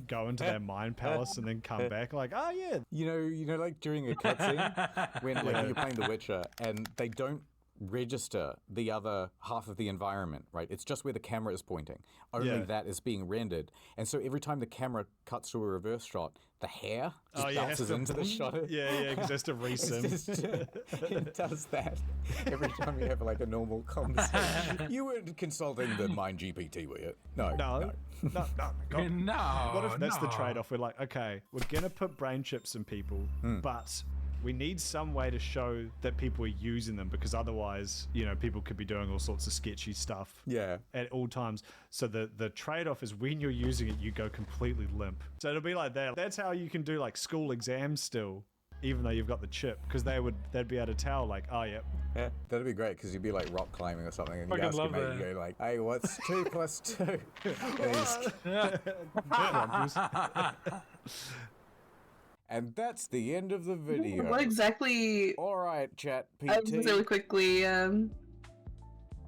go into their mind palace and then come back like, yeah. You know, like during a cutscene when like you're playing The Witcher and they don't register the other half of the environment, right? It's just where the camera is pointing. Only that is being rendered. And so every time the camera cuts to a reverse shot, the hair just bounces into the shot. Yeah, because it has to resim. It does that every time you have like a normal conversation. You weren't consulting the Mind GPT, were you? No. What if that's the trade-off? We're like, okay, we're going to put brain chips in people, but we need some way to show that people are using them, because otherwise, people could be doing all sorts of sketchy stuff at all times. So the trade-off is when you're using it, you go completely limp. So it'll be like that. That's how you can do like school exams still, even though you've got the chip, because they'd be able to tell like, Yeah, that'd be great, because you'd be like rock climbing or something, and you ask your mate, you go like, hey, what's 2 plus 2? And that's the end of the video. What exactly? All right, chat PT. Really quickly, it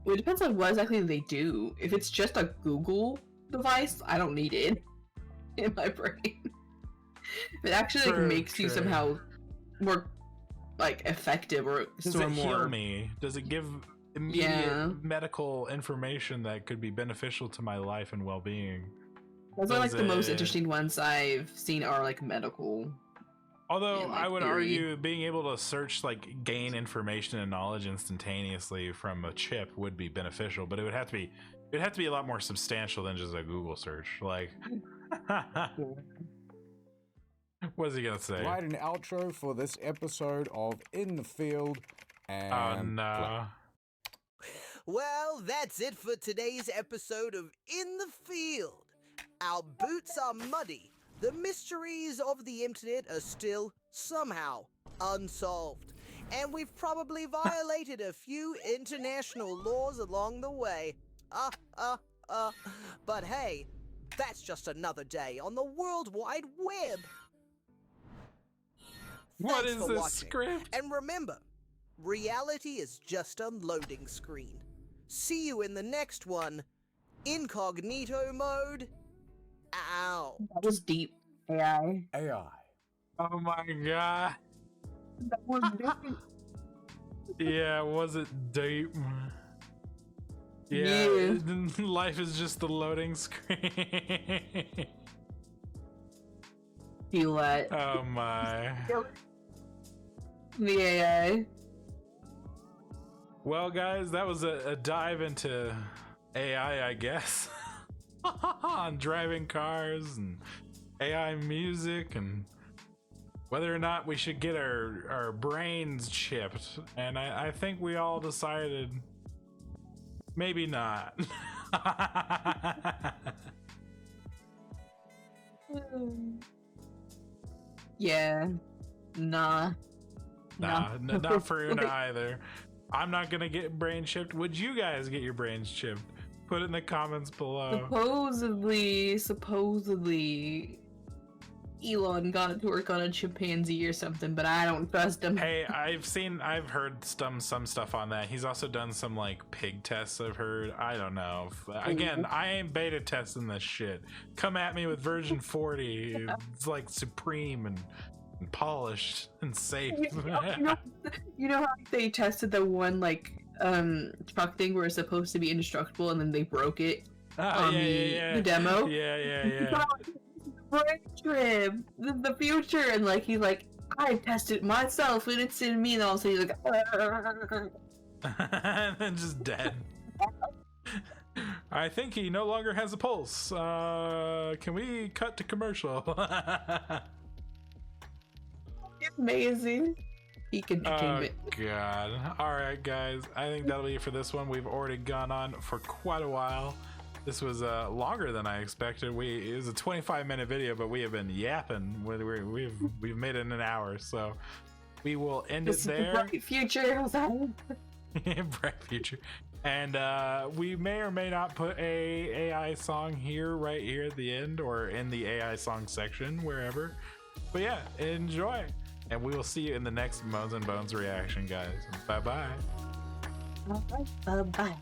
depends on what exactly they do. If it's just a Google device, I don't need it in my brain. If it actually makes you somehow more like effective or does it heal me? Does it give immediate medical information that could be beneficial to my life and well-being? Those are like the most interesting ones I've seen are like medical. Although I would argue being able to search, like gain information and knowledge instantaneously from a chip would be beneficial, but it would have to be a lot more substantial than just a Google search. Like, what is he gonna say? Write an outro for this episode of In the Field and no. Well, that's it for today's episode of In the Field. Our boots are muddy. The mysteries of the internet are still, somehow, unsolved. And we've probably violated a few international laws along the way. But hey, that's just another day on the World Wide Web. What is this script? And remember, reality is just a loading screen. See you in the next one. Incognito mode. Ow. That was deep. AI. AI. Oh my god. That was deep. Yeah, was it deep? Yeah, life is just the loading screen. You what? Oh my. The AI. Well, guys, that was a dive into AI, I guess. On driving cars and AI music and whether or not we should get our brains chipped. And I think we all decided maybe not. Yeah. Nah. Not for Una either. I'm not gonna get brain chipped. Would you guys get your brains chipped? Put it in the comments below. Supposedly, Elon got it to work on a chimpanzee or something, but I don't trust him. Hey, I've heard some stuff on that. He's also done some like pig tests, I've heard. I don't know. Again, I ain't beta testing this shit. Come at me with version 40. It's like supreme and polished and safe. You know how they tested the one like truck thing where it's supposed to be indestructible and then they broke it on the demo? Yeah. Brain trip. This is the future, and like he's like, I tested myself and it's in me, and all of a sudden he's like and then just dead. I think he no longer has a pulse. Can we cut to commercial? Amazing. He can Oh god. Alright guys, I think that'll be it for this one. We've already gone on for quite a while. This was longer than I expected. It was a 25-minute video, but we have been yapping. We've made it an hour, so we will end it there. Bright future. Bright future. And we may or may not put a AI song right here at the end, or in the AI song section, wherever. But yeah, enjoy. And we will see you in the next Moans and Bones reaction, guys. Bye-bye. Bye-bye.